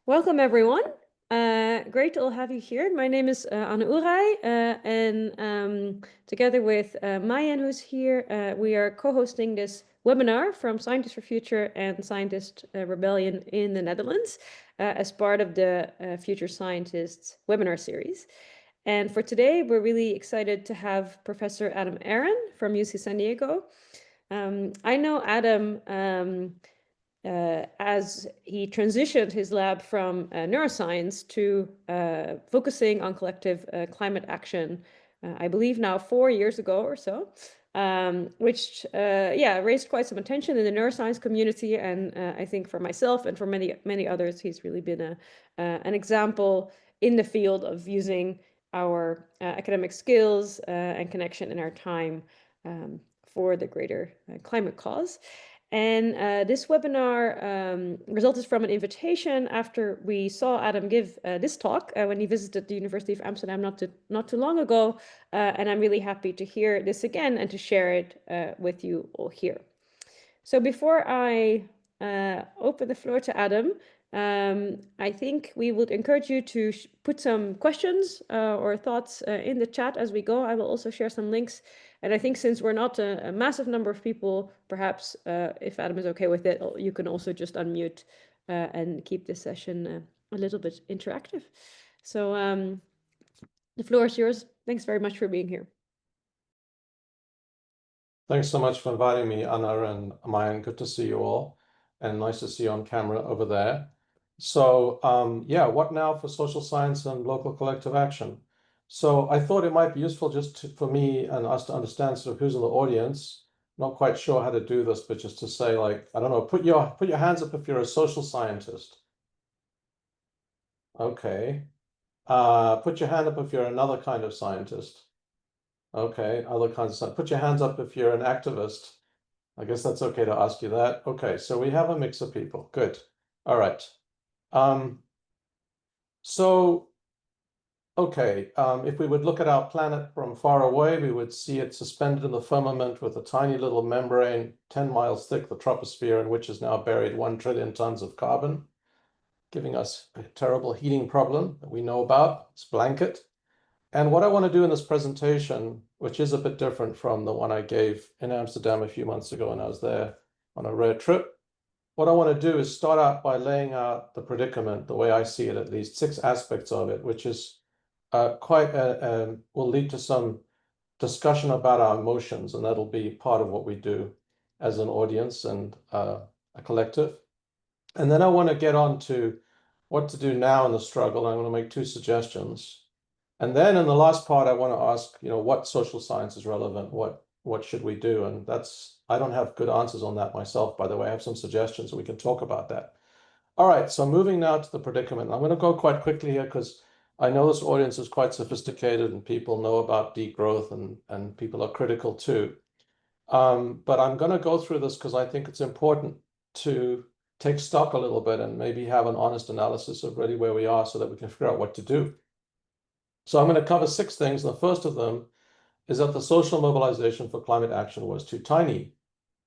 Welcome, everyone. Great to all have you here. My name is Anne Oerai, and together with Mayan, who's here, we are co-hosting this webinar from Scientists for Future and Scientist Rebellion in the Netherlands as part of the Future Scientists webinar series. And for today, we're really excited to have Professor Adam Aron from UC San Diego. I know Adam as he transitioned his lab from neuroscience to focusing on collective climate action, I believe now 4 years ago or so, which raised quite some attention in the neuroscience community. And I think for myself and for many others, he's really been an example in the field of using our academic skills and connection in our time for the greater climate cause. And this webinar resulted from an invitation after we saw Adam give this talk when he visited the University of Amsterdam not too long ago. And I'm really happy to hear this again and to share it with you all here. So before I open the floor to Adam, I think we would encourage you to put some questions or thoughts in the chat as we go. I will also share some links. And I think since we're not a massive number of people, perhaps if Adam is okay with it, you can also just unmute and keep this session a little bit interactive. So the floor is yours. Thanks very much for being here. Thanks so much for inviting me, Anna and Mayan. Good to see you all, and nice to see you on camera over there. So what now for social science and local collective action? So I thought it might be useful for me and us to understand sort of who's in the audience. Not quite sure how to do this, but just to say, like, I don't know, put your hands up if you're a social scientist. Okay. Put your hand up if you're another kind of scientist. Okay, other kinds of science. Put your hands up if you're an activist. I guess that's okay to ask you that. Okay, so we have a mix of people. Good. All right. If we would look at our planet from far away, we would see it suspended in the firmament with a tiny little membrane 10 miles thick, the troposphere, in which is now buried 1 trillion tons of carbon, giving us a terrible heating problem that we know about. It's blanket. And what I want to do in this presentation, which is a bit different from the one I gave in Amsterdam a few months ago when I was there on a rare trip, what I want to do is start out by laying out the predicament, the way I see it, at least 6 aspects of it, which is will lead to some discussion about our emotions, and that'll be part of what we do as an audience and a collective. And then I want to get on to what to do now in the struggle. I'm going to make 2 suggestions. And then in the last part, I want to ask, what social science is relevant? What should we do? And I don't have good answers on that myself, by the way. I have some suggestions, so we can talk about that. All right, so moving now to the predicament. I'm going to go quite quickly here because I know this audience is quite sophisticated and people know about degrowth and people are critical too. But I'm going to go through this because I think it's important to take stock a little bit and maybe have an honest analysis of really where we are so that we can figure out what to do. So I'm going to cover 6 things. And the first of them is that the social mobilization for climate action was too tiny.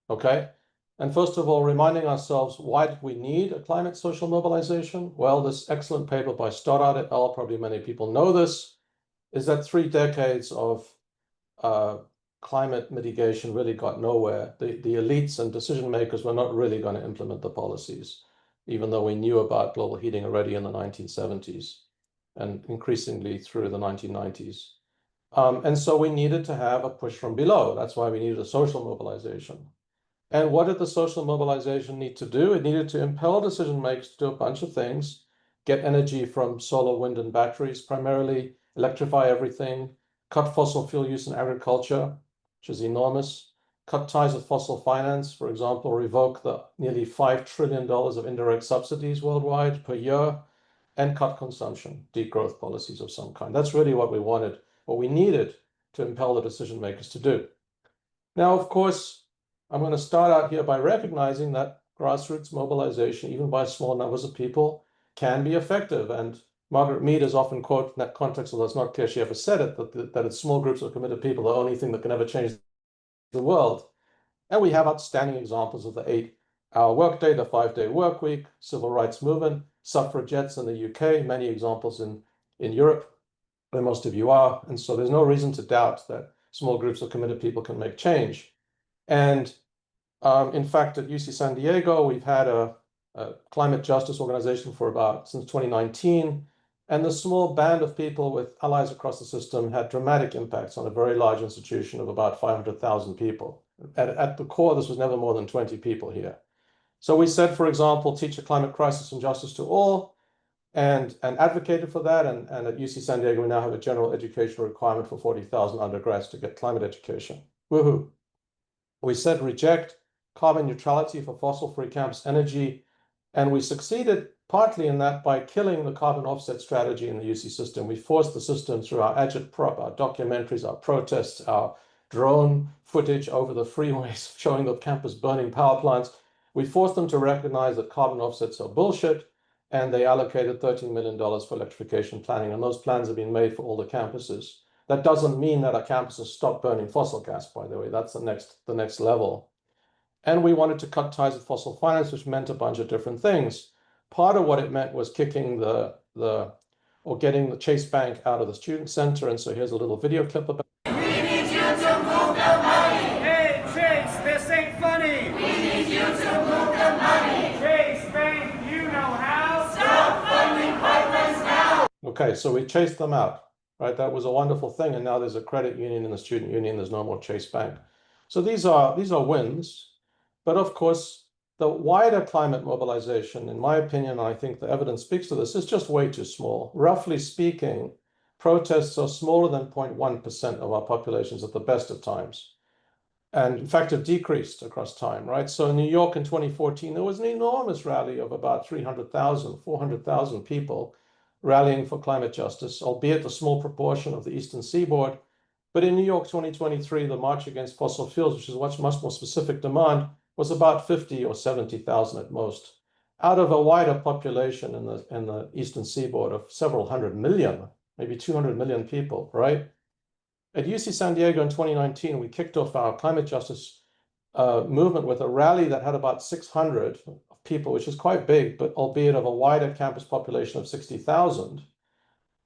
Okay. And first of all, reminding ourselves, why did we need a climate social mobilization? Well, this excellent paper by Stoddard et al., probably many people know this, is that 3 decades of climate mitigation really got nowhere. The elites and decision makers were not really going to implement the policies, even though we knew about global heating already in the 1970s and increasingly through the 1990s. And so we needed to have a push from below. That's why we needed a social mobilization. And what did the social mobilization need to do? It needed to impel decision makers to do a bunch of things, get energy from solar, wind, and batteries, primarily electrify everything, cut fossil fuel use in agriculture, which is enormous, cut ties with fossil finance, for example, revoke the nearly $5 trillion of indirect subsidies worldwide per year, and cut consumption, degrowth policies of some kind. That's really what we wanted, what we needed to impel the decision makers to do. Now, of course, I'm going to start out here by recognizing that grassroots mobilization, even by small numbers of people, can be effective. And Margaret Mead is often quoted in that context, although it's not clear she ever said it, that it's small groups of committed people, the only thing that can ever change the world. And we have outstanding examples of the 8 our workday, the 5-day work week, civil rights movement, suffragettes in the UK, many examples in Europe, where most of you are. And so there's no reason to doubt that small groups of committed people can make change. And in fact, at UC San Diego, we've had a climate justice organization since 2019. And the small band of people with allies across the system had dramatic impacts on a very large institution of about 500,000 people. At the core, this was never more than 20 people here. So we said, for example, teach a climate crisis and justice to all, and advocated for that. And at UC San Diego, we now have a general education requirement for 40,000 undergrads to get climate education. Woohoo. We said reject carbon neutrality for fossil-free campus energy. And we succeeded partly in that by killing the carbon offset strategy in the UC system. We forced the system through our agitprop, our documentaries, our protests, our drone footage over the freeways showing the campus burning power plants. We forced them to recognize that carbon offsets are bullshit, and they allocated $13 million for electrification planning. And those plans have been made for all the campuses. That doesn't mean that our campuses stop burning fossil gas, by the way. That's the next level. And we wanted to cut ties with fossil finance, which meant a bunch of different things. Part of what it meant was kicking or getting the Chase Bank out of the student center. And so here's a little video clip about. We need you to move the money. Hey, Chase, this ain't funny. We need you to move the money. Chase Bank, you know how. Stop funding pipelines now. Okay, so we chased them out, right? That was a wonderful thing. And now there's a credit union in the student union. There's no more Chase Bank. So these are wins. But of course, the wider climate mobilization, in my opinion, and I think the evidence speaks to this, is just way too small. Roughly speaking, protests are smaller than 0.1% of our populations at the best of times. And in fact, have decreased across time, right? So in New York in 2014, there was an enormous rally of about 300,000, 400,000 people rallying for climate justice, albeit a small proportion of the Eastern Seaboard. But in New York 2023, the March Against Fossil Fuels, which is a much more specific demand, was about 50 or 70,000 at most, out of a wider population in the Eastern Seaboard of several hundred million, maybe 200 million people, right? At UC San Diego in 2019, we kicked off our climate justice movement with a rally that had about 600 people, which is quite big, but albeit of a wider campus population of 60,000.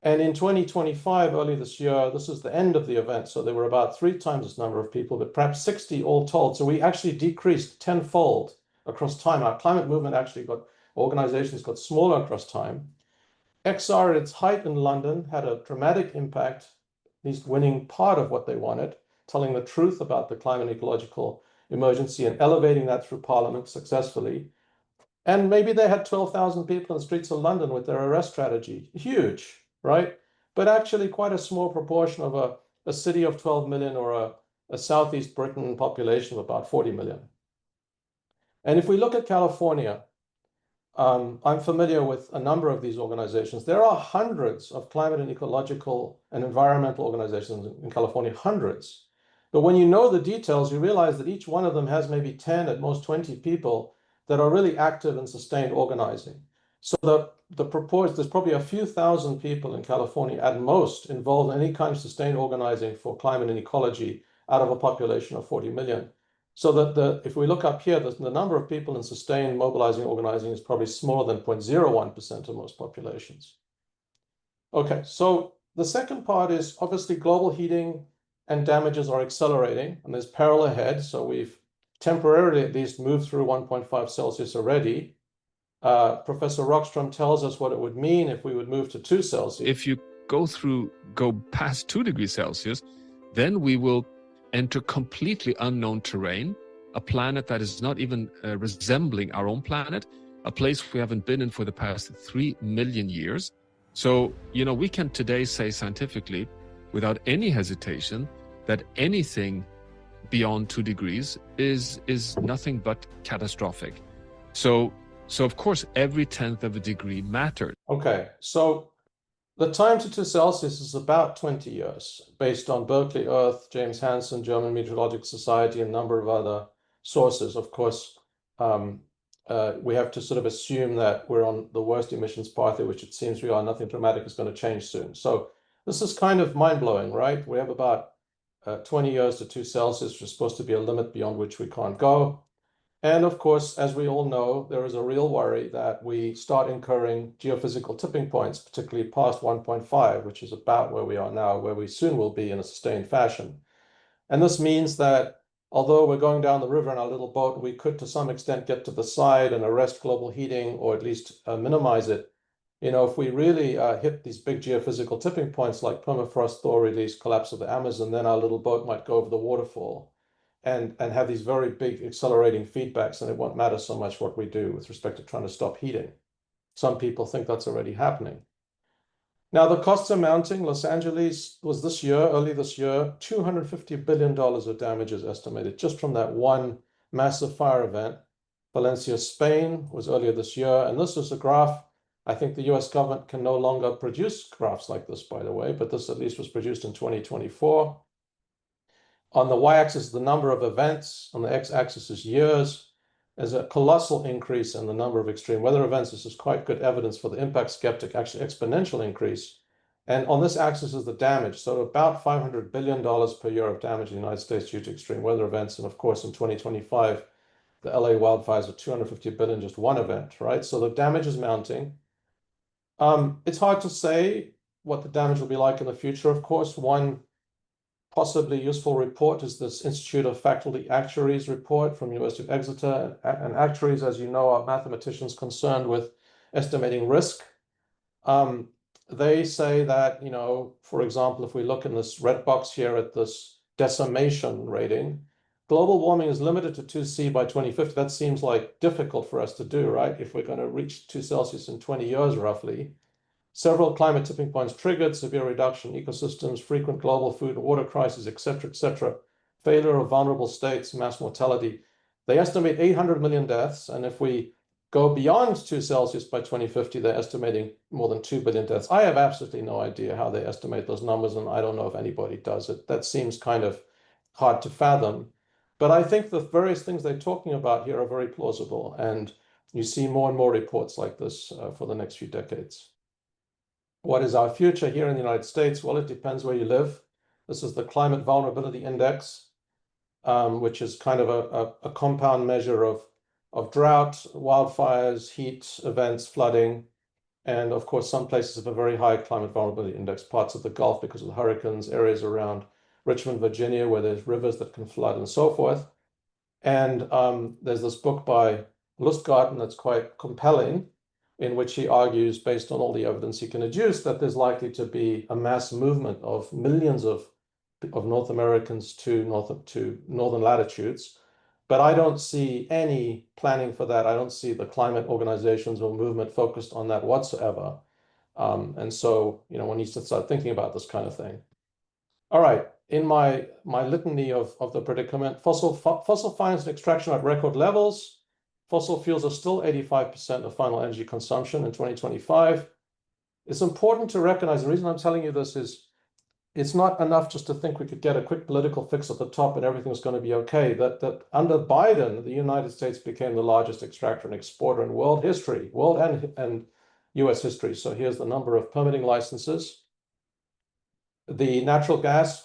And in 2025, early this year, this is the end of the event. So there were about 3 times this number of people, but perhaps 60 all told. So we actually decreased tenfold across time. Our climate movement organizations got smaller across time. XR at its height in London had a dramatic impact, at least winning part of what they wanted, telling the truth about the climate ecological emergency and elevating that through Parliament successfully. And maybe they had 12,000 people in the streets of London with their arrest strategy. Huge. Right? But actually quite a small proportion of a city of 12 million or a Southeast Britain population of about 40 million. And if we look at California, I'm familiar with a number of these organizations. There are hundreds of climate and ecological and environmental organizations in California, hundreds. But when you know the details, you realize that each one of them has maybe 10, at most 20 people that are really active and sustained organizing. So there's probably a few thousand people in California at most involved in any kind of sustained organizing for climate and ecology out of a population of 40 million. So that if we look up here, the number of people in sustained mobilizing organizing is probably smaller than 0.01% of most populations. Okay, so the second part is obviously global heating and damages are accelerating, and there's peril ahead. So we've temporarily at least moved through 1.5 Celsius already. Professor Rockstrom tells us what it would mean if we would move to 2 Celsius. If you go past 2 degrees Celsius, then we will enter completely unknown terrain, a planet that is not even resembling our own planet, a place we haven't been in for the past 3 million years. So, we can today say scientifically, without any hesitation, that anything beyond 2 degrees is nothing but catastrophic. So of course, every 1/10 of a degree matters. Okay, so the time to 2 Celsius is about 20 years, based on Berkeley Earth, James Hansen, German Meteorological Society, and a number of other sources. Of course, we have to sort of assume that we're on the worst emissions pathway, which it seems we are. Nothing dramatic is going to change soon. So this is kind of mind-blowing, right? We have about 20 years to 2 Celsius, which is supposed to be a limit beyond which we can't go. And of course, as we all know, there is a real worry that we start incurring geophysical tipping points, particularly past 1.5, which is about where we are now, where we soon will be in a sustained fashion. And this means that although we're going down the river in our little boat, we could to some extent get to the side and arrest global heating, or at least minimize it. You know, if we really hit these big geophysical tipping points like permafrost thaw release, collapse of the Amazon, then our little boat might go over the waterfall and have these very big accelerating feedbacks, and it won't matter so much what we do with respect to trying to stop heating. Some people think that's already happening. Now, the costs are mounting. Los Angeles was early this year, $250 billion of damages estimated just from that one massive fire event. Valencia, Spain was earlier this year. And this is a graph. I think the US government can no longer produce graphs like this, by the way, but this at least was produced in 2024. On the y-axis, the number of events. On the x-axis is years. There's a colossal increase in the number of extreme weather events. This is quite good evidence for the impact skeptic, actually exponential increase. And on this axis is the damage. So about $500 billion per year of damage in the United States due to extreme weather events. And of course, in 2025, the LA wildfires are $250 billion, just one event, right? So the damage is mounting. It's hard to say what the damage will be like in the future. Of course, one possibly useful report is this Institute of Faculty Actuaries report from University of Exeter. And actuaries, as you know, are mathematicians concerned with estimating risk. They say that, you know, for example, if we look in this red box here at this decimation rating, global warming is limited to 2°C by 2050. That seems like difficult for us to do, right? If we're going to reach 2 Celsius in 20 years, roughly. Several climate tipping points triggered, severe reduction in ecosystems, frequent global food and water crises, et cetera, failure of vulnerable states, mass mortality. They estimate 800 million deaths. And if we go beyond 2 Celsius by 2050, they're estimating more than 2 billion deaths. I have absolutely no idea how they estimate those numbers, and I don't know if anybody does it. That seems kind of hard to fathom. But I think the various things they're talking about here are very plausible. And you see more and more reports like this for the next few decades. What is our future here in the United States? Well, it depends where you live. This is the Climate Vulnerability Index, which is kind of a compound measure of drought, wildfires, heat events, flooding. And of course, some places have a very high climate vulnerability index, parts of the Gulf because of the hurricanes, areas around Richmond, Virginia, where there's rivers that can flood and so forth. And there's this book by Lustgarten that's quite compelling, in which he argues, based on all the evidence he can adduce, that there's likely to be a mass movement of millions of North Americans to northern latitudes. But I don't see any planning for that. I don't see the climate organizations or movement focused on that whatsoever. And so, you know, one needs to start thinking about this kind of thing. All right, in my litany of the predicament, fossil finance and extraction are at record levels. Fossil fuels are still 85% of final energy consumption in 2025. It's important to recognize, the reason I'm telling you this is, it's not enough just to think we could get a quick political fix at the top and everything's going to be okay. That under Biden, the United States became the largest extractor and exporter in world history, world and US history. So here's the number of permitting licenses. The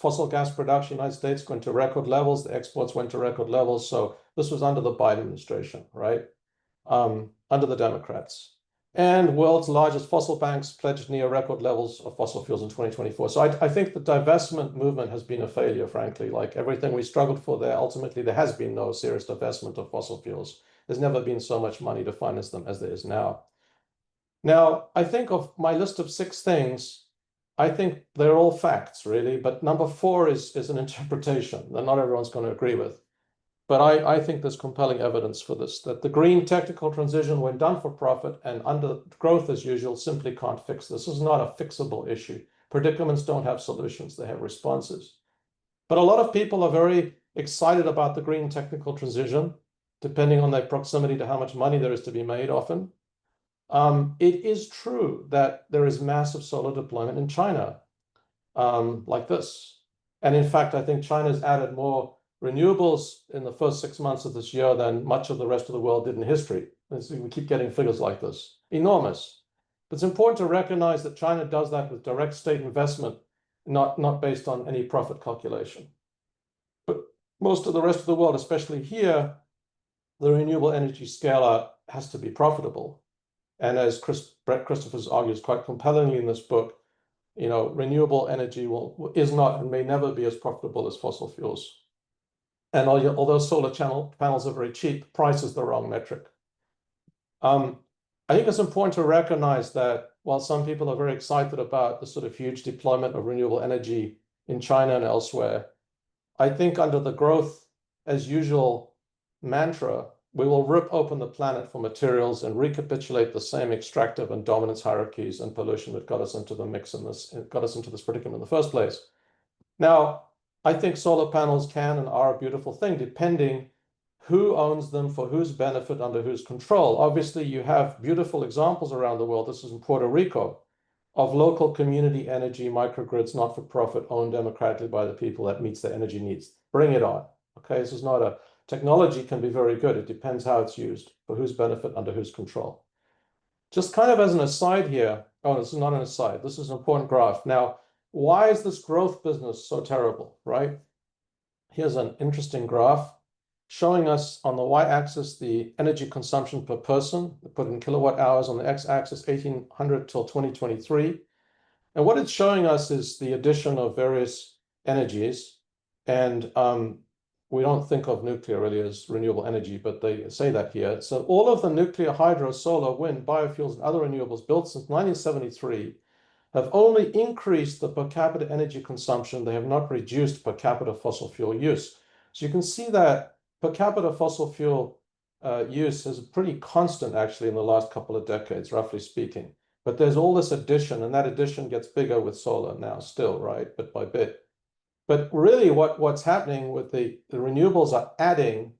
fossil gas production in the United States went to record levels. The exports went to record levels. So this was under the Biden administration, right? Under the Democrats. And world's largest fossil banks pledged near record levels of fossil fuels in 2024. So I think the divestment movement has been a failure, frankly. Like everything we struggled for there, ultimately there has been no serious divestment of fossil fuels. There's never been so much money to finance them as there is now. Now, I think of my list of 6 things, I think they're all facts, really. But number 4 is an interpretation that not everyone's going to agree with. But I think there's compelling evidence for this, that the green technical transition, when done for profit and under growth as usual, simply can't fix this. This is not a fixable issue. Predicaments don't have solutions, they have responses. But a lot of people are very excited about the green technical transition, depending on their proximity to how much money there is to be made often. It is true that there is massive solar deployment in China, like this. And in fact, I think China's added more renewables in the first 6 months of this year than much of the rest of the world did in history. We keep getting figures like this, enormous. But it's important to recognize that China does that with direct state investment, not based on any profit calculation. But most of the rest of the world, especially here, the renewable energy scale-out has to be profitable. And as Brett Christophers argues quite compellingly in this book, renewable energy is not and may never be as profitable as fossil fuels. And although solar panels are very cheap, price is the wrong metric. I think it's important to recognize that while some people are very excited about the sort of huge deployment of renewable energy in China and elsewhere, I think under the growth as usual mantra, we will rip open the planet for materials and recapitulate the same extractive and dominance hierarchies and pollution that got us into the mix in this, got us into this predicament in the first place. Now, I think solar panels can and are a beautiful thing, depending who owns them, for whose benefit, under whose control. Obviously, you have beautiful examples around the world. This is in Puerto Rico, of local community energy microgrids, not for profit, owned democratically by the people that meets their energy needs. Bring it on. Okay, this is not a technology can be very good. It depends how it's used, for whose benefit, under whose control. Just kind of as an aside here, this is not an aside, this is an important graph. Now, why is this growth business so terrible, right? Here's an interesting graph showing us on the y-axis the energy consumption per person, put in kilowatt hours, on the x-axis 1800 till 2023. And what it's showing us is the addition of various energies. And we don't think of nuclear really as renewable energy, but they say that here. So all of the nuclear, hydro, solar, wind, biofuels, and other renewables built since 1973 have only increased the per capita energy consumption. They have not reduced per capita fossil fuel use. So you can see that per capita fossil fuel use is pretty constant actually in the last couple of decades, roughly speaking. But there's all this addition, and that addition gets bigger with solar now still, right? Bit by bit. But really what's happening with the renewables are adding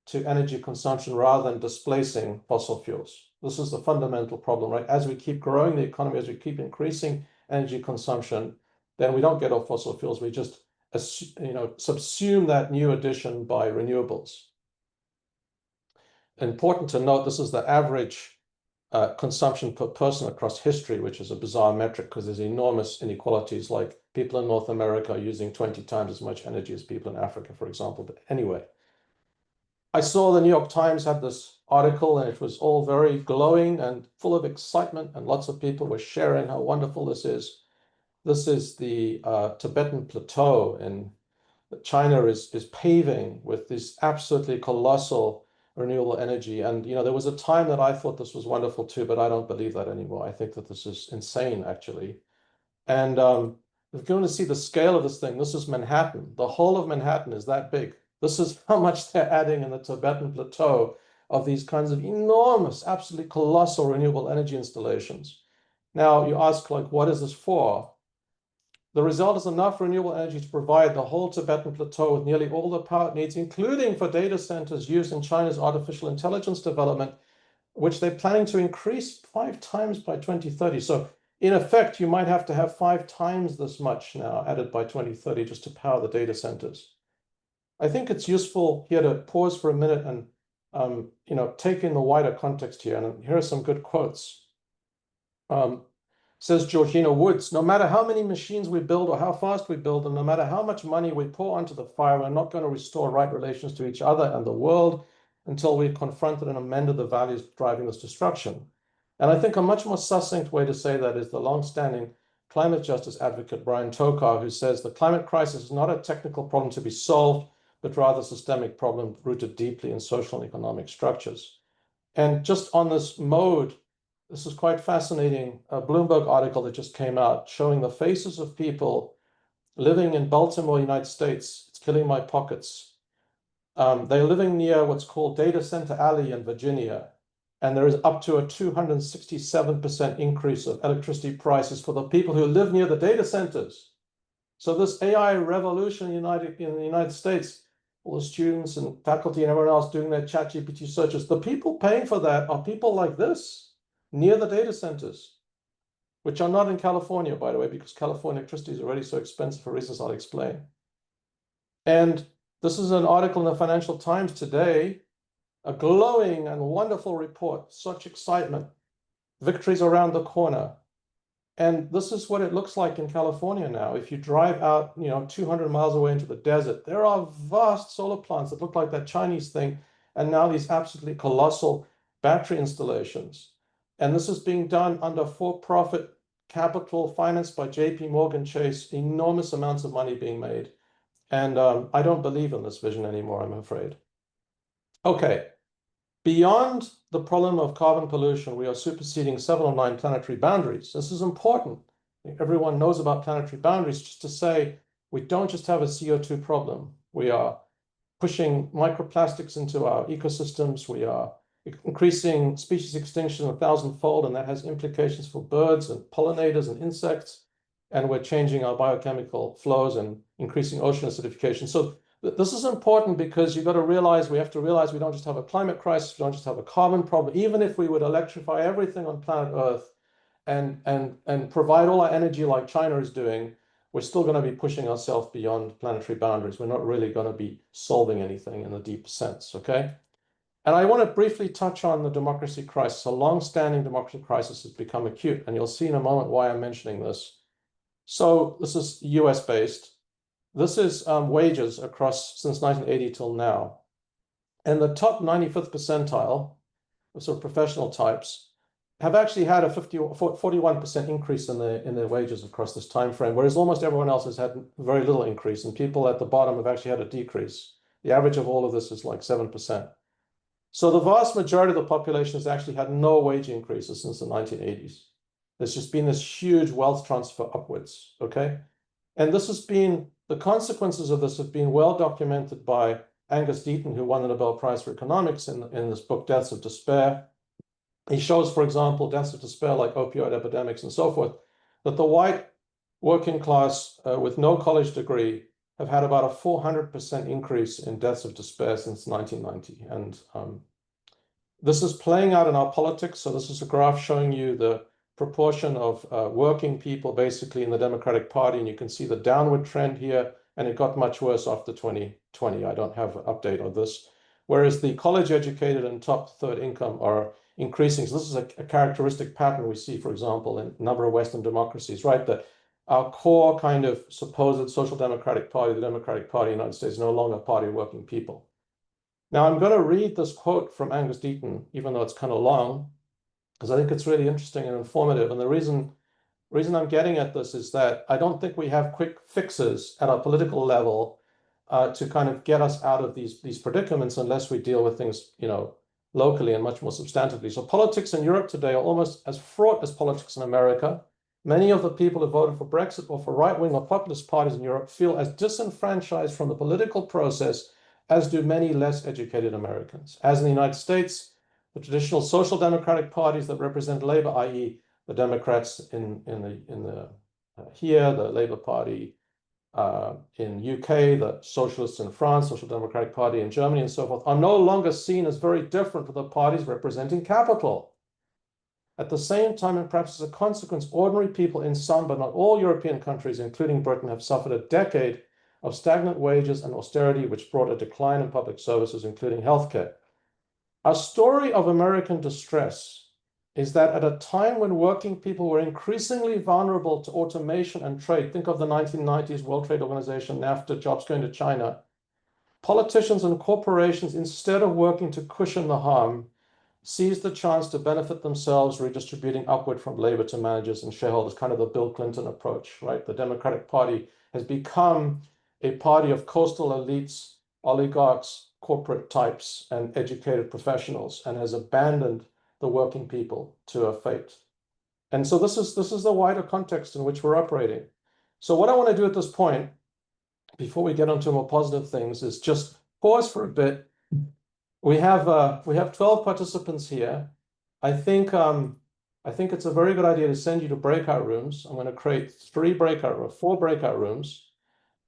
to energy consumption rather than displacing fossil fuels. This is the fundamental problem, right? As we keep growing the economy, as we keep increasing energy consumption, then we don't get off fossil fuels. We just subsume that new addition by renewables. Important to note, this is the average consumption per person across history, which is a bizarre metric because there's enormous inequalities, like people in North America are using 20 times as much energy as people in Africa, for example. But anyway, I saw the New York Times had this article, and it was all very glowing and full of excitement, and lots of people were sharing how wonderful this is. This is the Tibetan Plateau, and China is paving with this absolutely colossal renewable energy. And there was a time that I thought this was wonderful too, but I don't believe that anymore. I think that this is insane, actually. And if you want to see the scale of this thing, this is Manhattan. The whole of Manhattan is that big. This is how much they're adding in the Tibetan Plateau of these kinds of enormous, absolutely colossal renewable energy installations. Now, you ask, like, what is this for? The result is enough renewable energy to provide the whole Tibetan Plateau with nearly all the power it needs, including for data centers used in China's artificial intelligence development, which they're planning to increase 5 times by 2030. So in effect, you might have to have 5 times this much now added by 2030 just to power the data centers. I think it's useful here to pause for a minute and take in the wider context here. And here are some good quotes. Says Georgina Woods, no matter how many machines we build or how fast we build them, no matter how much money we pour onto the fire, we're not going to restore right relations to each other and the world until we've confronted and amended the values driving this destruction. And I think a much more succinct way to say that is the long-standing climate justice advocate, Brian Tokar, who says the climate crisis is not a technical problem to be solved, but rather a systemic problem rooted deeply in social and economic structures. And just on this mode, this is quite fascinating, a Bloomberg article that just came out showing the faces of people living in Baltimore, United States. It's killing my pockets. They're living near what's called Data Center Alley in Virginia, and there is up to a 267% increase of electricity prices for the people who live near the data centers. So this AI revolution in the United States, all the students and faculty and everyone else doing their ChatGPT searches, the people paying for that are people like this, near the data centers, which are not in California, by the way, because California electricity is already so expensive for reasons I'll explain. And this is an article in the Financial Times today, a glowing and wonderful report, such excitement, victories around the corner. And this is what it looks like in California now. If you drive out, 200 miles away into the desert, there are vast solar plants that look like that Chinese thing, and now these absolutely colossal battery installations. And this is being done under for-profit capital financed by JP Morgan Chase, enormous amounts of money being made. And I don't believe in this vision anymore, I'm afraid. Okay, beyond the problem of carbon pollution, we are superseding 7 or 9 planetary boundaries. This is important. Everyone knows about planetary boundaries, just to say we don't just have a CO2 problem. We are pushing microplastics into our ecosystems. We are increasing species extinction 1,000-fold, and that has implications for birds and pollinators and insects. And we're changing our biochemical flows and increasing ocean acidification. So this is important because you've got to realize, we have to realize we don't just have a climate crisis, we don't just have a carbon problem. Even if we would electrify everything on planet Earth and provide all our energy like China is doing, we're still going to be pushing ourselves beyond planetary boundaries. We're not really going to be solving anything in the deep sense, okay? And I want to briefly touch on the democracy crisis. A long-standing democracy crisis has become acute, and you'll see in a moment why I'm mentioning this. So this is US-based. This is wages across since 1980 till now. And the top 95th percentile, sort of professional types, have actually had a 41% increase in their wages across this time frame, whereas almost everyone else has had very little increase, and people at the bottom have actually had a decrease. The average of all of this is like 7%. So the vast majority of the population has actually had no wage increases since the 1980s. There's just been this huge wealth transfer upwards, okay? And this has been, the consequences of this have been well documented by Angus Deaton, who won the Nobel Prize for Economics in this book, Deaths of Despair. He shows, for example, deaths of despair like opioid epidemics and so forth, that the white working class with no college degree have had about a 400% increase in deaths of despair since 1990. And this is playing out in our politics. So this is a graph showing you the proportion of working people basically in the Democratic Party. And you can see the downward trend here, and it got much worse after 2020. I don't have an update on this. Whereas the college educated and top third income are increasing. So this is a characteristic pattern we see, for example, in a number of Western democracies, right? That our core kind of supposed social democratic party, the Democratic Party of the United States, is no longer a party of working people. Now, I'm going to read this quote from Angus Deaton, even though it's kind of long, because I think it's really interesting and informative. And the reason I'm getting at this is that I don't think we have quick fixes at a political level to kind of get us out of these predicaments unless we deal with things, locally and much more substantively. So politics in Europe today are almost as fraught as politics in America. Many of the people who voted for Brexit or for right-wing or populist parties in Europe feel as disenfranchised from the political process as do many less educated Americans. As in the United States, the traditional social democratic parties that represent labor, i.e. the Democrats here, the Labour Party in UK, the Socialists in France, Social Democratic Party in Germany, and so forth, are no longer seen as very different from the parties representing capital. At the same time, and perhaps as a consequence, ordinary people in some, but not all European countries, including Britain, have suffered a decade of stagnant wages and austerity, which brought a decline in public services, including healthcare. A story of American distress is that at a time when working people were increasingly vulnerable to automation and trade, think of the 1990s World Trade Organization, NAFTA, jobs going to China, politicians and corporations, instead of working to cushion the harm, seized the chance to benefit themselves, redistributing upward from labor to managers and shareholders, kind of the Bill Clinton approach, right? The Democratic Party has become a party of coastal elites, oligarchs, corporate types, and educated professionals, and has abandoned the working people to a fate. And so this is the wider context in which we're operating. So what I want to do at this point, before we get onto more positive things, is just pause for a bit. We have 12 participants here. I think it's a very good idea to send you to breakout rooms. I'm going to create 4 breakout rooms,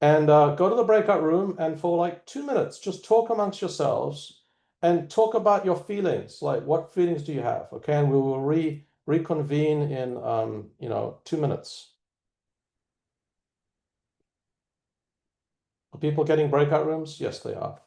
and go to the breakout room and for like 2 minutes, just talk amongst yourselves and talk about your feelings. Like, what feelings do you have? Okay, and we will reconvene in 2 minutes. Are people getting breakout rooms? Yes, they are.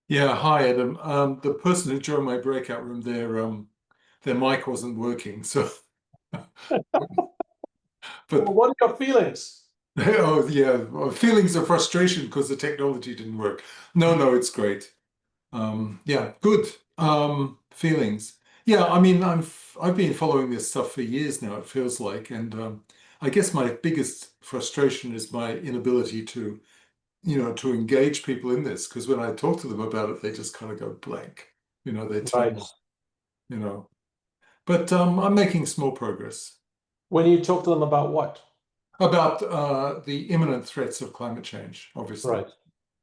Yeah, hi, Adam. The person who joined my breakout room, their mic wasn't working. So, Well, but what are your feelings? oh yeah, well, feelings of frustration because the technology didn't work. No, it's great. Yeah, good. Feelings. Yeah, I mean, I've been following this stuff for years now, it feels like, and I guess my biggest frustration is my inability to, to engage people in this, because when I talk to them about it, they just kind of go blank. They turn Right. off, you know. But I'm making small progress When you talk to them about what? about the imminent threats of climate change, obviously. Right.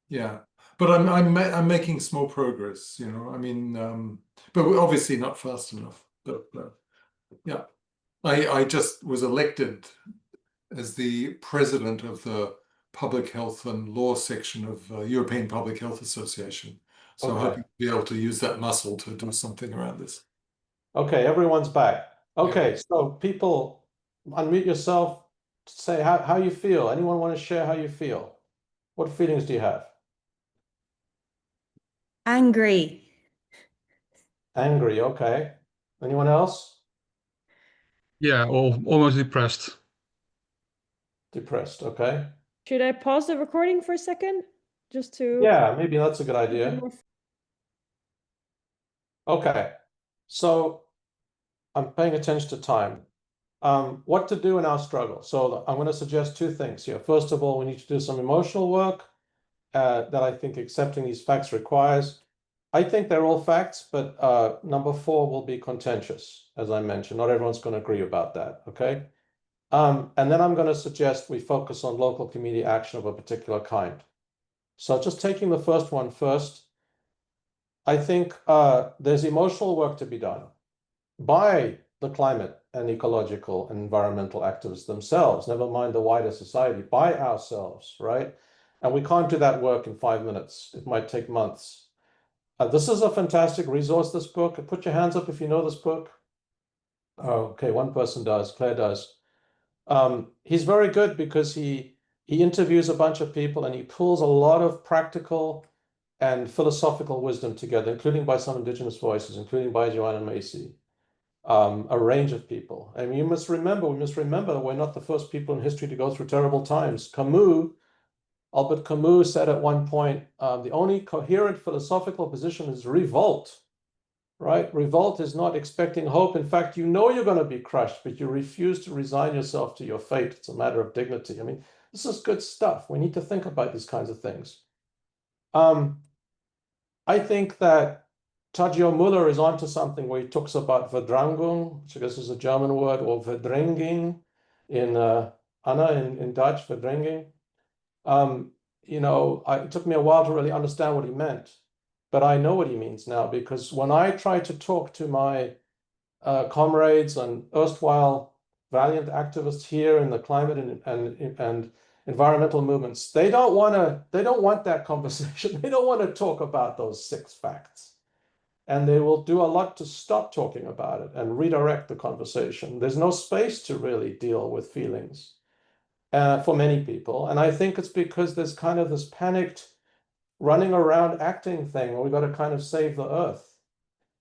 Yeah, but I'm making small progress. I mean, but we're obviously not fast enough. But yeah, I just was elected as the president of the Public Health and Law section of European Public Health Association. So Okay. hoping to be able to use that muscle to do something around this. Okay, everyone's back. Yeah. Okay, so people, unmute yourself, say how you feel. Anyone want to share how you feel? What feelings do you have? Angry. Angry, okay. Anyone else? Yeah, almost depressed. Depressed, okay. Should I pause the recording for a second? Just to Yeah, maybe that's a good get idea. more. Okay, so I'm paying attention to time. What to do in our struggle. So I'm going to suggest two things here. First of all, we need to do some emotional work that I think accepting these facts requires. I think they're all facts, but number 4 will be contentious, as I mentioned. Not everyone's going to agree about that, okay? And then I'm going to suggest we focus on local community action of a particular kind. So just taking the first one first, I think there's emotional work to be done by the climate and ecological and environmental activists themselves, never mind the wider society, by ourselves, right? And we can't do that work in 5 minutes. It might take months. This is a fantastic resource, this book. Put your hands up if you know this book. Oh, okay, one person does, Claire does. He's very good because he interviews a bunch of people and he pulls a lot of practical and philosophical wisdom together, including by some indigenous voices, including by Joanna Macy, a range of people. And we must remember that we're not the first people in history to go through terrible times. Albert Camus said at one point, the only coherent philosophical position is revolt, right? Revolt is not expecting hope. In fact, you know you're going to be crushed, but you refuse to resign yourself to your fate. It's a matter of dignity. I mean, this is good stuff. We need to think about these kinds of things. I think that Tadjo Müller is onto something where he talks about Verdrängung, which I guess is a German word, or Verdränging in Anna in Dutch, Verdränging. It took me a while to really understand what he meant, but I know what he means now because when I try to talk to my comrades and erstwhile valiant activists here in the climate and environmental movements, they don't want that conversation. They don't want to talk about those 6 facts. And they will do a lot to stop talking about it and redirect the conversation. There's no space to really deal with feelings for many people. And I think it's because there's kind of this panicked running around acting thing where we've got to kind of save the earth.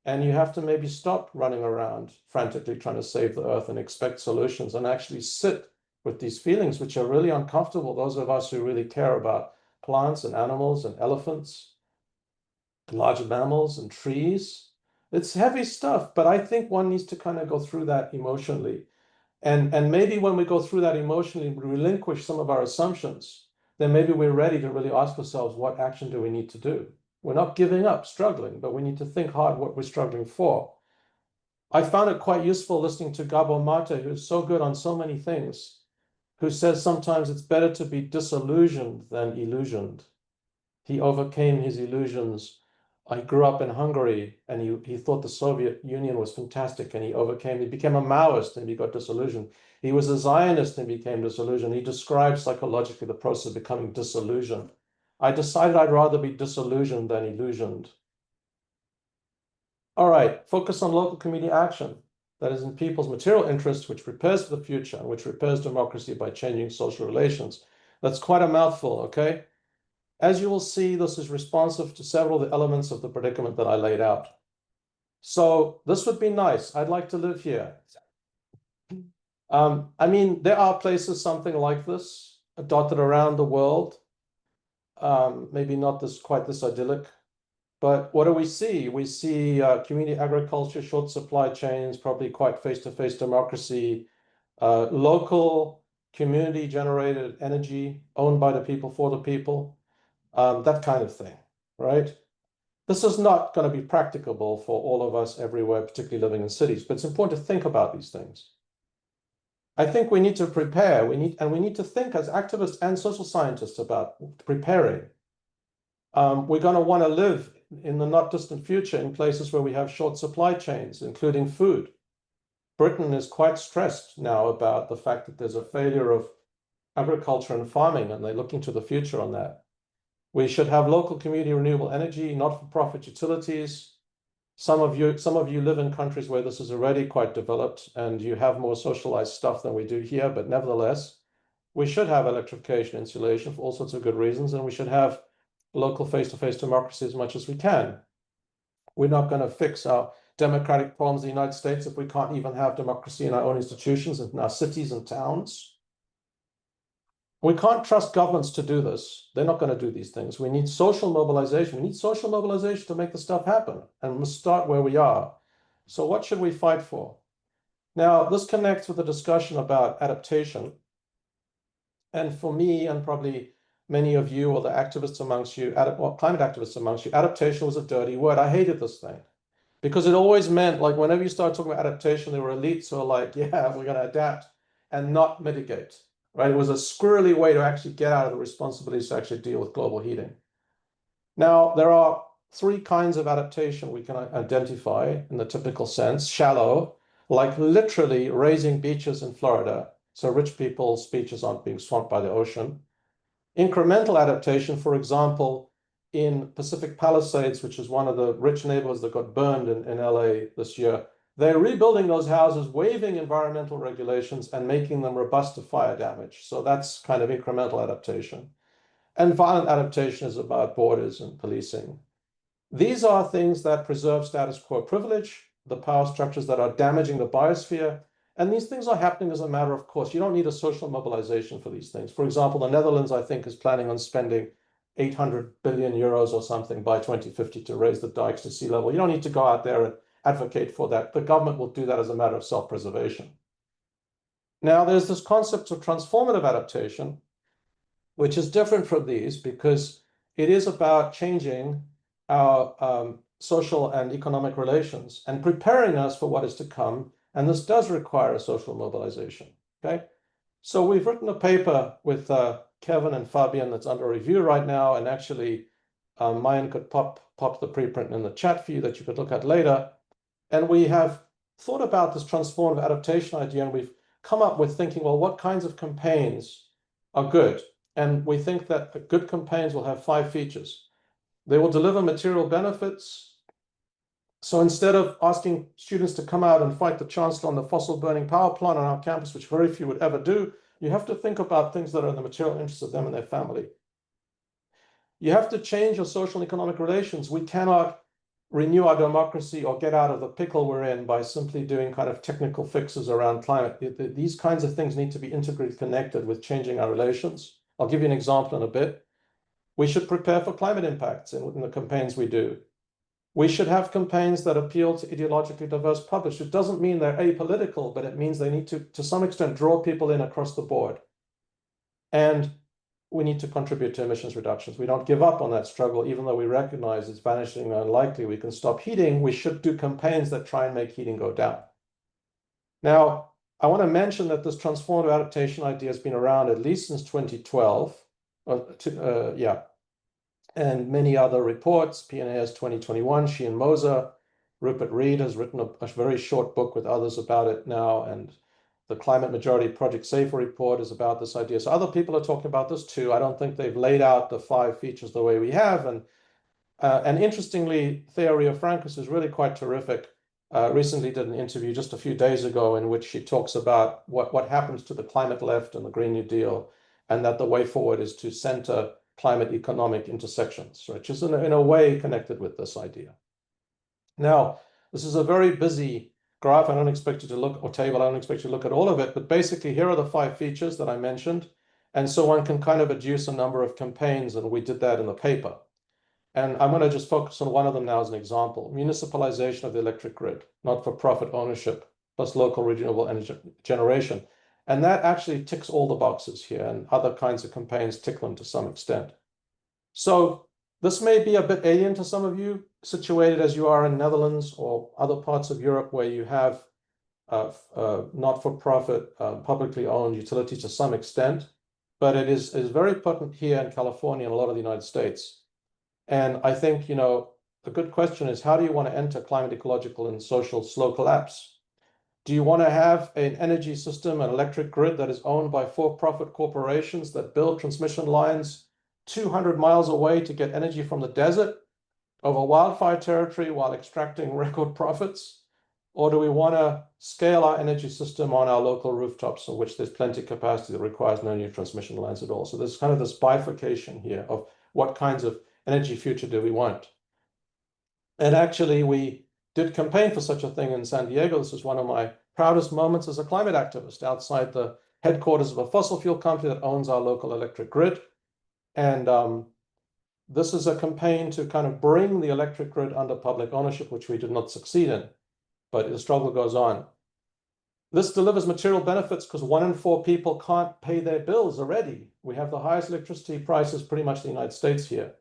And you have to maybe stop running around frantically trying to save the earth and expect solutions and actually sit with these feelings, which are really uncomfortable. Those of us who really care about plants and animals and elephants, large mammals and trees. It's heavy stuff, but I think one needs to kind of go through that emotionally. And maybe when we go through that emotionally, we relinquish some of our assumptions, then maybe we're ready to really ask ourselves, what action do we need to do? We're not giving up struggling, but we need to think hard what we're struggling for. I found it quite useful listening to Gabor Mate, who's so good on so many things, who says sometimes it's better to be disillusioned than illusioned. He overcame his illusions. I grew up in Hungary and he thought the Soviet Union was fantastic and he became a Maoist and he got disillusioned. He was a Zionist and became disillusioned. He described psychologically the process of becoming disillusioned. I decided I'd rather be disillusioned than illusioned. All right, focus on local community action that is in people's material interests, which prepares for the future, and which repairs democracy by changing social relations. That's quite a mouthful, okay? As you will see, this is responsive to several of the elements of the predicament that I laid out. So this would be nice. I'd like to live here. I mean, there are places something like this dotted around the world. Maybe not quite this idyllic, but what do we see? We see community agriculture, short supply chains, probably quite face-to-face democracy, local community-generated energy owned by the people for the people, that kind of thing, right? This is not going to be practicable for all of us everywhere, particularly living in cities, but it's important to think about these things. I think we need to prepare. We need to think as activists and social scientists about preparing. We're going to want to live in the not distant future in places where we have short supply chains, including food. Britain is quite stressed now about the fact that there's a failure of agriculture and farming, and they're looking to the future on that. We should have local community renewable energy, not-for-profit utilities. Some of you live in countries where this is already quite developed and you have more socialized stuff than we do here, but nevertheless, we should have electrification, insulation for all sorts of good reasons, and we should have local face-to-face democracy as much as we can. We're not going to fix our democratic problems in the United States if we can't even have democracy in our own institutions and in our cities and towns. We can't trust governments to do this. They're not going to do these things. We need social mobilization. We need social mobilization to make the stuff happen. And we must start where we are. So what should we fight for? Now, this connects with the discussion about adaptation. And for me, and probably many of you or the activists amongst you, climate activists amongst you, adaptation was a dirty word. I hated this thing because it always meant, like, whenever you start talking about adaptation, there were elites who are like, yeah, we're going to adapt and not mitigate. Right? It was a squirrely way to actually get out of the responsibilities to actually deal with global heating. Now, there are three kinds of adaptation we can identify in the typical sense. Shallow, like literally raising beaches in Florida, so rich people's beaches aren't being swamped by the ocean. Incremental adaptation, for example, in Pacific Palisades, which is one of the rich neighborhoods that got burned in LA this year, they're rebuilding those houses, waiving environmental regulations and making them robust to fire damage. So that's kind of incremental adaptation. And violent adaptation is about borders and policing. These are things that preserve status quo privilege, the power structures that are damaging the biosphere. And these things are happening as a matter of course. You don't need a social mobilization for these things. For example, the Netherlands, I think, is planning on spending 800 billion euros or something by 2050 to raise the dikes to sea level. You don't need to go out there and advocate for that. The government will do that as a matter of self-preservation. Now, there's this concept of transformative adaptation, which is different from these because it is about changing our social and economic relations and preparing us for what is to come. And this does require a social mobilization. Okay, so we've written a paper with Kevin and Fabian that's under review right now, and actually Mayan could pop the preprint in the chat for you that you could look at later. And we have thought about this transformative adaptation idea, and we've come up with thinking, well, what kinds of campaigns are good? And we think that good campaigns will have 5 features. They will deliver material benefits. So instead of asking students to come out and fight the chancellor on the fossil burning power plant on our campus, which very few would ever do, you have to think about things that are in the material interests of them and their family. You have to change your social and economic relations. We cannot renew our democracy or get out of the pickle we're in by simply doing kind of technical fixes around climate. These kinds of things need to be integrally connected with changing our relations. I'll give you an example in a bit. We should prepare for climate impacts in the campaigns we do. We should have campaigns that appeal to ideologically diverse publics. It doesn't mean they're apolitical, but it means they need to some extent, draw people in across the board. And we need to contribute to emissions reductions. We don't give up on that struggle, even though we recognize it's vanishingly unlikely we can stop heating. We should do campaigns that try and make heating go down. Now, I want to mention that this transformative adaptation idea has been around at least since 2012. And many other reports, PNAS 2021, she and Moser, Rupert Reed has written a very short book with others about it now, and the Climate Majority Project Safer report is about this idea. So other people are talking about this too. I don't think they've laid out the 5 features the way we have. And interestingly, Thea Riofrancos is really quite terrific. Recently did an interview just a few days ago in which she talks about what happens to the climate left and the Green New Deal, and that the way forward is to center climate economic intersections, right? Which is in a way connected with this idea. Now, this is a very busy graph. I don't expect you to look, or table, I don't expect you to look at all of it, but basically here are the 5 features that I mentioned. And so one can kind of adduce a number of campaigns, and we did that in the paper. And I'm going to just focus on one of them now as an example. Municipalization of the electric grid, not-for-profit ownership, plus local renewable energy generation. And that actually ticks all the boxes here, and other kinds of campaigns tick them to some extent. So this may be a bit alien to some of you, situated as you are in Netherlands or other parts of Europe where you have not-for-profit, publicly owned utilities to some extent, but it is very potent here in California and a lot of the United States. And I think, the good question is, how do you want to enter climate ecological and social slow collapse? Do you want to have an energy system, an electric grid that is owned by for-profit corporations that build transmission lines 200 miles away to get energy from the desert over wildfire territory while extracting record profits? Or do we want to scale our energy system on our local rooftops, in which there's plenty of capacity that requires no new transmission lines at all? So there's kind of this bifurcation here of what kinds of energy future do we want? And actually, we did campaign for such a thing in San Diego. This is one of my proudest moments as a climate activist, outside the headquarters of a fossil fuel company that owns our local electric grid. And this is a campaign to kind of bring the electric grid under public ownership, which we did not succeed in, but the struggle goes on. This delivers material benefits because 1 in 4 people can't pay their bills already. We have the highest electricity prices pretty much in the United States here.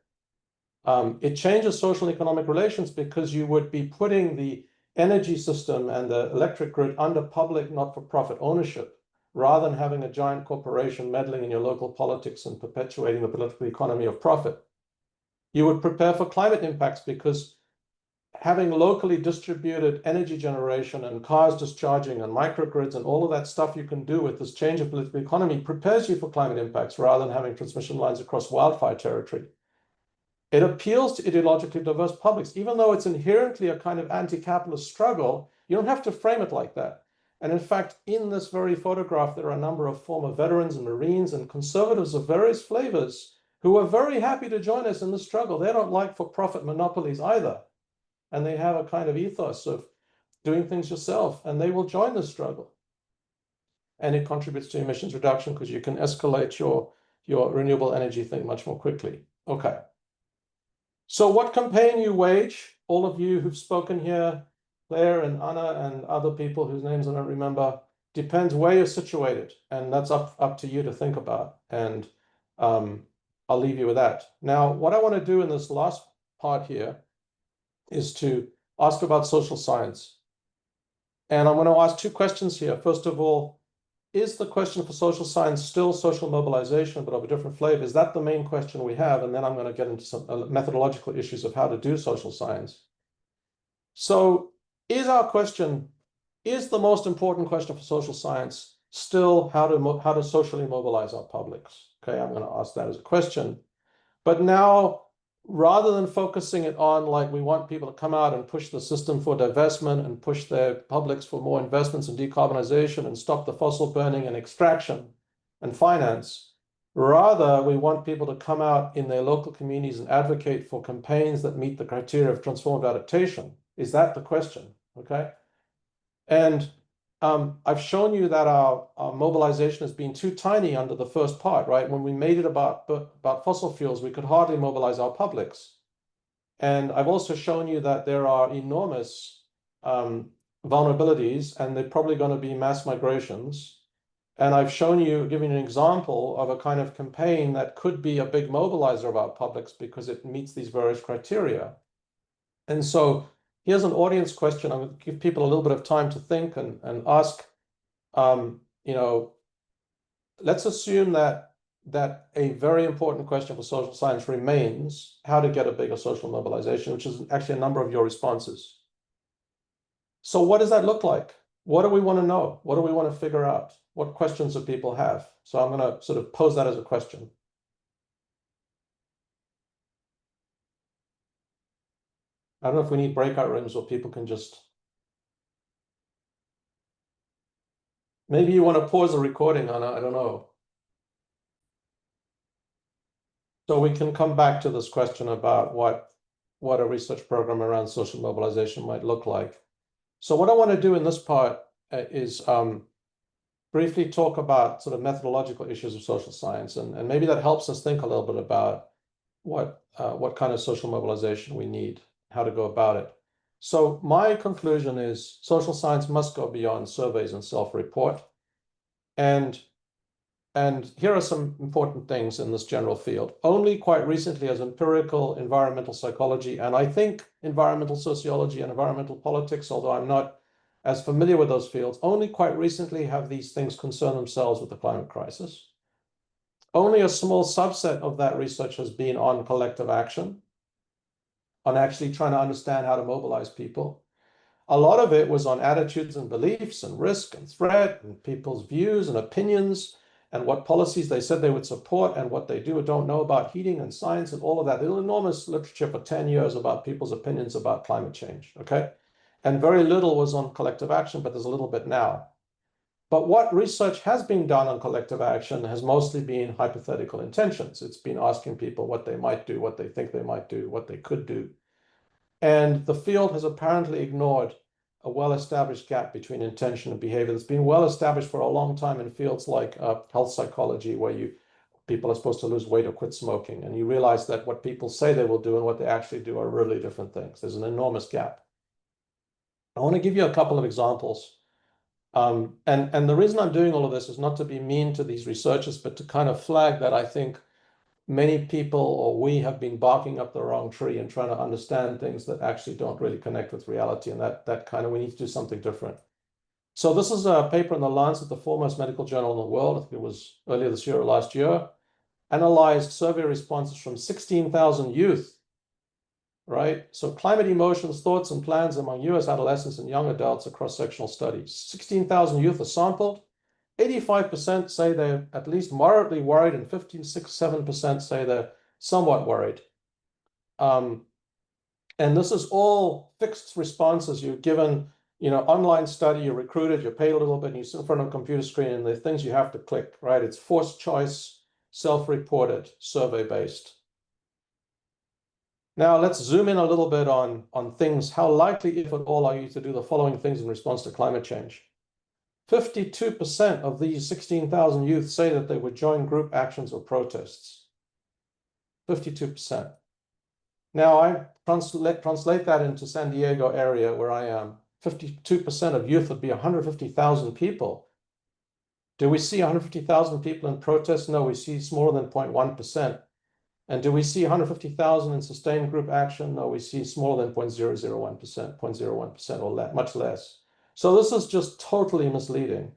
It changes social and economic relations because you would be putting the energy system and the electric grid under public, not-for-profit ownership, rather than having a giant corporation meddling in your local politics and perpetuating the political economy of profit. You would prepare for climate impacts because having locally distributed energy generation and cars discharging and microgrids and all of that stuff you can do with this change of political economy prepares you for climate impacts rather than having transmission lines across wildfire territory. It appeals to ideologically diverse publics. Even though it's inherently a kind of anti-capitalist struggle, you don't have to frame it like that. And in fact, in this very photograph, there are a number of former veterans and Marines and conservatives of various flavors who are very happy to join us in the struggle. They don't like for-profit monopolies either. And they have a kind of ethos of doing things yourself, and they will join the struggle. And it contributes to emissions reduction because you can escalate your renewable energy thing much more quickly. Okay. So what campaign you wage, all of you who've spoken here, Claire and Anna and other people whose names I don't remember, depends where you're situated. And that's up to you to think about. And I'll leave you with that. Now, what I want to do in this last part here is to ask about social science. And I'm going to ask 2 questions here. First of all, is the question for social science still social mobilization, but of a different flavor? Is that the main question we have? And then I'm going to get into some methodological issues of how to do social science. So is the most important question for social science still how to socially mobilize our publics? Okay, I'm going to ask that as a question. But now, rather than focusing it on like we want people to come out and push the system for divestment and push their publics for more investments in decarbonization and stop the fossil burning and extraction and finance, rather we want people to come out in their local communities and advocate for campaigns that meet the criteria of transformative adaptation. Is that the question? Okay. And I've shown you that our mobilization has been too tiny under the first part, right? When we made it about fossil fuels, we could hardly mobilize our publics. And I've also shown you that there are enormous vulnerabilities, and they're probably going to be mass migrations. And I've shown you, giving an example of a kind of campaign that could be a big mobilizer of our publics because it meets these various criteria. And so here's an audience question. I'm going to give people a little bit of time to think and ask, let's assume that a very important question for social science remains how to get a bigger social mobilization, which is actually a number of your responses. So what does that look like? What do we want to know? What do we want to figure out? What questions do people have? So I'm going to sort of pose that as a question. I don't know if we need breakout rooms or people can just... Maybe you want to pause the recording, Anna, I don't know. So we can come back to this question about what a research program around social mobilization might look like. So what I want to do in this part is briefly talk about sort of methodological issues of social science, and maybe that helps us think a little bit about what kind of social mobilization we need, how to go about it. So my conclusion is social science must go beyond surveys and self-report. And here are some important things in this general field. Only quite recently has empirical environmental psychology, and I think environmental sociology and environmental politics, although I'm not as familiar with those fields, only quite recently have these things concern themselves with the climate crisis. Only a small subset of that research has been on collective action, on actually trying to understand how to mobilize people. A lot of it was on attitudes and beliefs and risk and threat and people's views and opinions and what policies they said they would support and what they do or don't know about heating and science and all of that. There's enormous literature for 10 years about people's opinions about climate change, okay? And very little was on collective action, but there's a little bit now. But what research has been done on collective action has mostly been hypothetical intentions. It's been asking people what they might do, what they think they might do, what they could do. And the field has apparently ignored a well-established gap between intention and behavior that's been well established for a long time in fields like health psychology, where people are supposed to lose weight or quit smoking. And you realize that what people say they will do and what they actually do are really different things. There's an enormous gap. I want to give you a couple of examples. And the reason I'm doing all of this is not to be mean to these researchers, but to kind of flag that I think many people or we have been barking up the wrong tree and trying to understand things that actually don't really connect with reality. And that kind of, we need to do something different. So this is a paper in The Lancet, the foremost medical journal in the world. I think it was earlier this year or last year, analyzed survey responses from 16,000 youth, right? So climate emotions, thoughts, and plans among US adolescents and young adults across sectional studies. 16,000 youth are sampled. 85% say they're at least moderately worried, and 56.7% say they're somewhat worried. And this is all fixed responses. You're given, online study, you're recruited, you're paid a little bit, and you sit in front of a computer screen, and the things you have to click, right? It's forced choice, self-reported, survey-based. Now let's zoom in a little bit on things. How likely, if at all, are you to do the following things in response to climate change? 52% of these 16,000 youth say that they would join group actions or protests. 52%. Now I translate that into San Diego area where I am. 52% of youth would be 150,000 people. Do we see 150,000 people in protests? No, we see smaller than 0.1%. And do we see 150,000 in sustained group action? No, we see smaller than 0.001%, 0.01% or much less. So this is just totally misleading,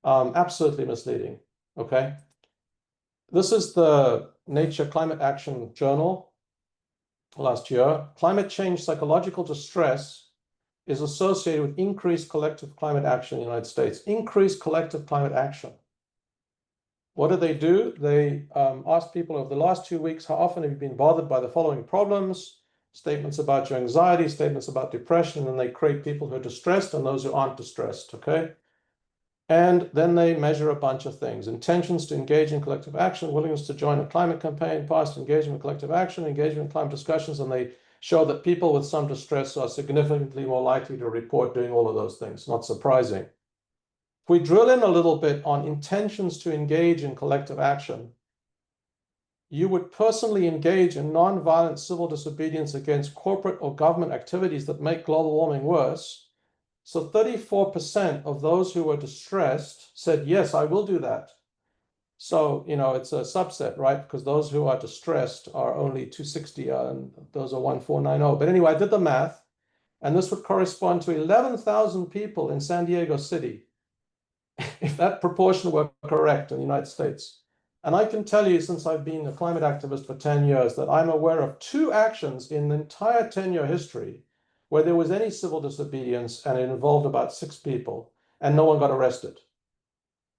absolutely misleading, okay? This is the Nature Climate Action Journal last year. Climate change psychological distress is associated with increased collective climate action in the United States. Increased collective climate action. What do? They asked people over the last 2 weeks, how often have you been bothered by the following problems? Statements about your anxiety, statements about depression, and they create people who are distressed and those who aren't distressed, okay? And then they measure a bunch of things: intentions to engage in collective action, willingness to join a climate campaign, past engagement in collective action, engagement in climate discussions, and they show that people with some distress are significantly more likely to report doing all of those things. Not surprising. If we drill in a little bit on intentions to engage in collective action, you would personally engage in nonviolent civil disobedience against corporate or government activities that make global warming worse. So 34% of those who were distressed said, yes, I will do that. So, it's a subset, right? Because those who are distressed are only 260, and those are 1490. But anyway, I did the math, and this would correspond to 11,000 people in San Diego City, if that proportion were correct in the United States. And I can tell you, since I've been a climate activist for 10 years, that I'm aware of 2 actions in the entire 10-year history where there was any civil disobedience and it involved about 6 people and no one got arrested.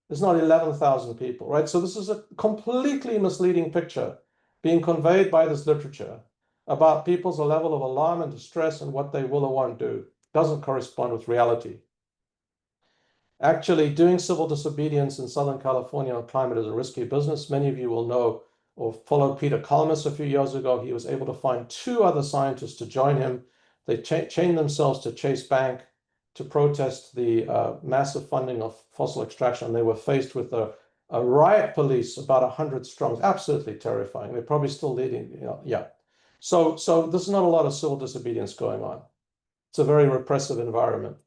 It's not 11,000 people, right? So this is a completely misleading picture being conveyed by this literature about people's level of alarm and distress and what they will or won't do. It doesn't correspond with reality. Actually, doing civil disobedience in Southern California on climate is a risky business. Many of you will know or followed Peter Kalmus a few years ago. He was able to find 2 other scientists to join him. They chained themselves to Chase Bank to protest the massive funding of fossil extraction. They were faced with a riot police, about 100 strong, absolutely terrifying. They're probably still leading, yeah. So there's not a lot of civil disobedience going on. It's a very repressive environment.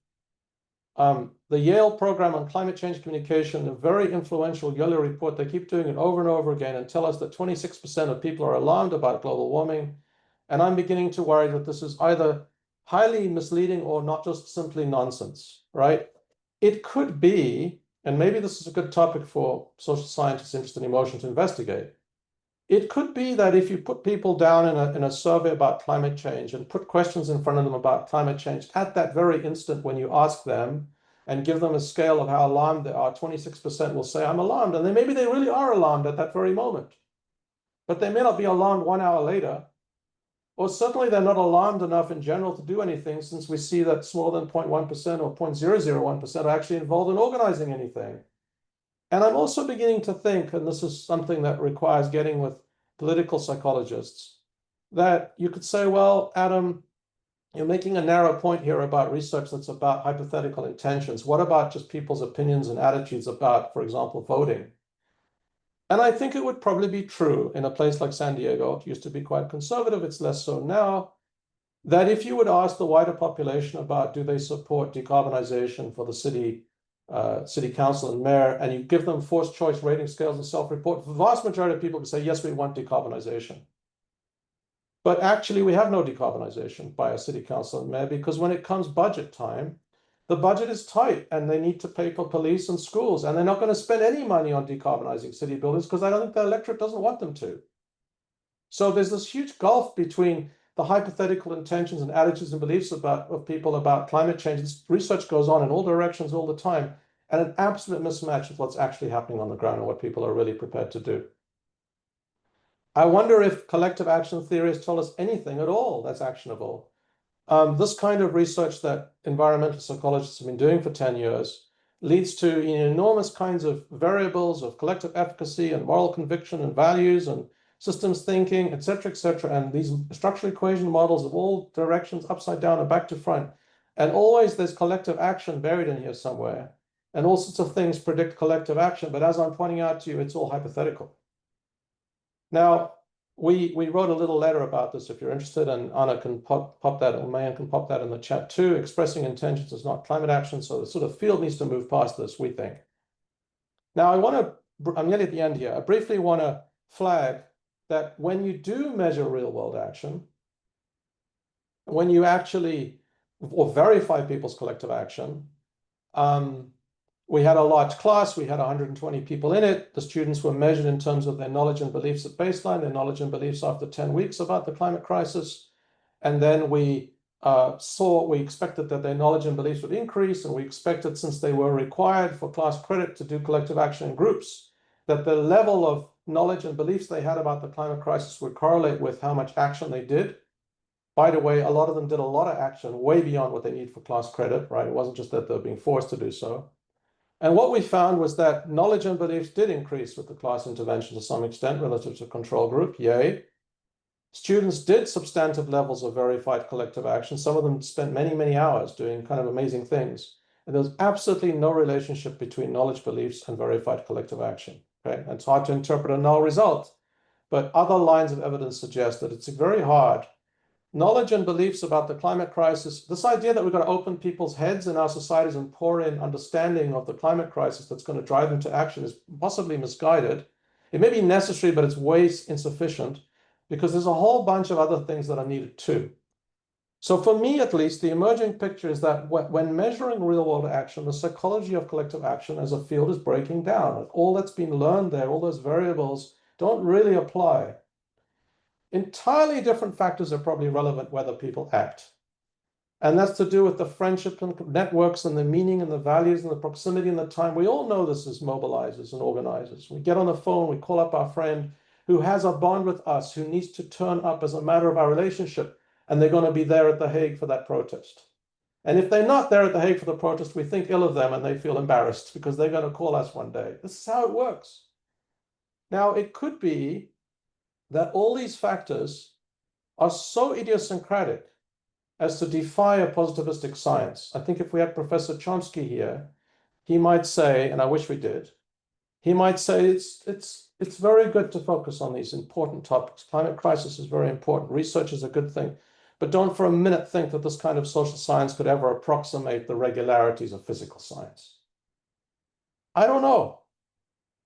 The Yale program on climate change communication, a very influential Yale report, they keep doing it over and over again and tell us that 26% of people are alarmed about global warming. And I'm beginning to worry that this is either highly misleading or not just simply nonsense, right? It could be, and maybe this is a good topic for social scientists interested in emotion to investigate. It could be that if you put people down in a survey about climate change and put questions in front of them about climate change at that very instant when you ask them and give them a scale of how alarmed they are, 26% will say, I'm alarmed. And maybe they really are alarmed at that very moment. But they may not be alarmed 1 hour later. Or certainly they're not alarmed enough in general to do anything, since we see that more than 0.1% or 0.001% are actually involved in organizing anything. And I'm also beginning to think, and this is something that requires getting with political psychologists, that you could say, well, Adam, you're making a narrow point here about research that's about hypothetical intentions. What about just people's opinions and attitudes about, for example, voting? And I think it would probably be true in a place like San Diego. It used to be quite conservative. It's less so now. That if you would ask the wider population about do they support decarbonization for the city council and mayor, and you give them forced choice rating scales and self-report, the vast majority of people can say, yes, we want decarbonization. But actually, we have no decarbonization by a city council and mayor, because when it comes budget time, the budget is tight and they need to pay for police and schools, and they're not going to spend any money on decarbonizing city buildings because I don't think the electorate doesn't want them to. So there's this huge gulf between the hypothetical intentions and attitudes and beliefs of people about climate change. This research goes on in all directions all the time, and an absolute mismatch with what's actually happening on the ground and what people are really prepared to do. I wonder if collective action theory has told us anything at all that's actionable. This kind of research that environmental psychologists have been doing for 10 years leads to enormous kinds of variables of collective efficacy and moral conviction and values and systems thinking, et cetera, and these structural equation models of all directions, upside down and back to front. And always there's collective action buried in here somewhere. And all sorts of things predict collective action, but as I'm pointing out to you, it's all hypothetical. Now, we wrote a little letter about this if you're interested, and Anna can pop that, or Mayan can pop that in the chat too. Expressing intentions is not climate action, so the sort of field needs to move past this, we think. Now, I'm nearly at the end here. I briefly want to flag that when you do measure real world action, when you actually, or verify people's collective action, we had a large class, we had 120 people in it. The students were measured in terms of their knowledge and beliefs at baseline, their knowledge and beliefs after 10 weeks about the climate crisis. And then we expected that their knowledge and beliefs would increase, and we expected, since they were required for class credit to do collective action in groups, that the level of knowledge and beliefs they had about the climate crisis would correlate with how much action they did. By the way, a lot of them did a lot of action way beyond what they need for class credit, right? It wasn't just that they were being forced to do so. And what we found was that knowledge and beliefs did increase with the class intervention to some extent relative to control group, yay. Students did substantive levels of verified collective action. Some of them spent many, many hours doing kind of amazing things. And there's absolutely no relationship between knowledge, beliefs, and verified collective action. Okay? And it's hard to interpret a null result, but other lines of evidence suggest that it's very hard. Knowledge and beliefs about the climate crisis, this idea that we've got to open people's heads in our societies and pour in understanding of the climate crisis that's going to drive them to action is possibly misguided. It may be necessary, but it's way insufficient, because there's a whole bunch of other things that are needed too. So for me, at least, the emerging picture is that when measuring real-world action, the psychology of collective action as a field is breaking down. All that's been learned there, all those variables don't really apply. Entirely different factors are probably relevant whether people act. And that's to do with the friendship and networks and the meaning and the values and the proximity and the time. We all know this as mobilizers and organizers. We get on the phone, we call up our friend who has a bond with us, who needs to turn up as a matter of our relationship, and they're going to be there at The Hague for that protest. And if they're not there at The Hague for the protest, we think ill of them and they feel embarrassed because they're going to call us one day. This is how it works. Now, it could be that all these factors are so idiosyncratic as to defy a positivistic science. I think if we had Professor Chomsky here, he might say, and I wish we did, he might say it's very good to focus on these important topics. Climate crisis is very important. Research is a good thing. But don't for a minute think that this kind of social science could ever approximate the regularities of physical science. I don't know.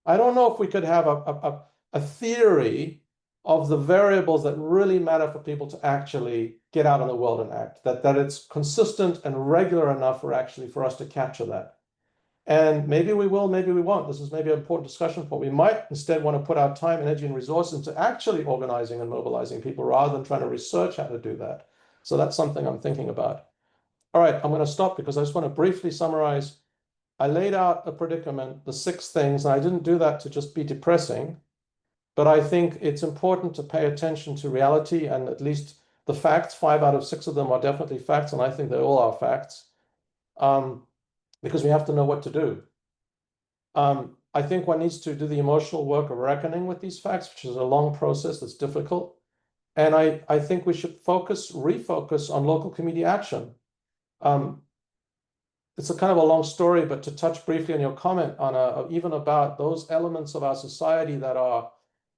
I don't know if we could have a theory of the variables that really matter for people to actually get out in the world and act, that it's consistent and regular enough for us to capture that. And maybe we will, maybe we won't. This is maybe an important discussion point. We might instead want to put our time, energy, and resources into actually organizing and mobilizing people rather than trying to research how to do that. So that's something I'm thinking about. All right, I'm going to stop because I just want to briefly summarize. I laid out a predicament, the 6 things, and I didn't do that to just be depressing, but I think it's important to pay attention to reality and at least the facts. 5 out of 6 of them are definitely facts, and I think they all are facts. Because we have to know what to do. I think one needs to do the emotional work of reckoning with these facts, which is a long process that's difficult. And I think we should refocus on local community action. It's a kind of a long story, but to touch briefly on your comment on even about those elements of our society that are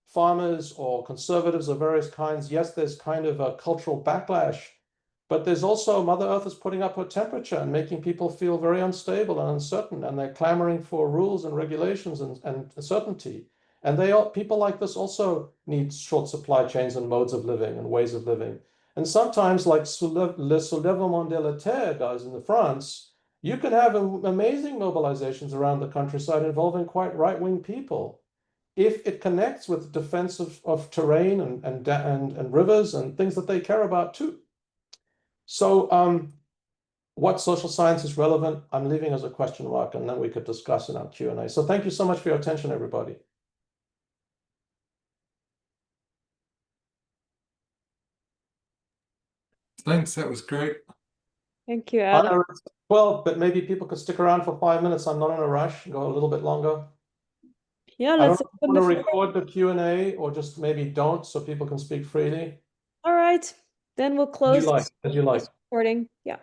farmers or conservatives of various kinds. Yes, there's kind of a cultural backlash, but there's also Mother Earth is putting up her temperature and making people feel very unstable and uncertain, and they're clamoring for rules and regulations and certainty. And people like this also need short supply chains and modes of living and ways of living. And sometimes, like Le Soulèvement de la Terre does in France, you can have amazing mobilizations around the countryside involving quite right-wing people if it connects with the defense of terrain and rivers and things that they care about too. So what social science is relevant, I'm leaving as a question mark, and then we could discuss in our Q&A. So thank you so much for your attention, everybody. Thanks, that was great. Thank you, I Alan. know it's 12, but maybe people could stick around for 5 minutes. I'm not in a rush, go a little bit longer. Yeah, I don't let's know if open you the want to floor. record the Q&A or just maybe don't so people can speak freely. All right, then we'll As you close like, as you like. this recording. Yeah.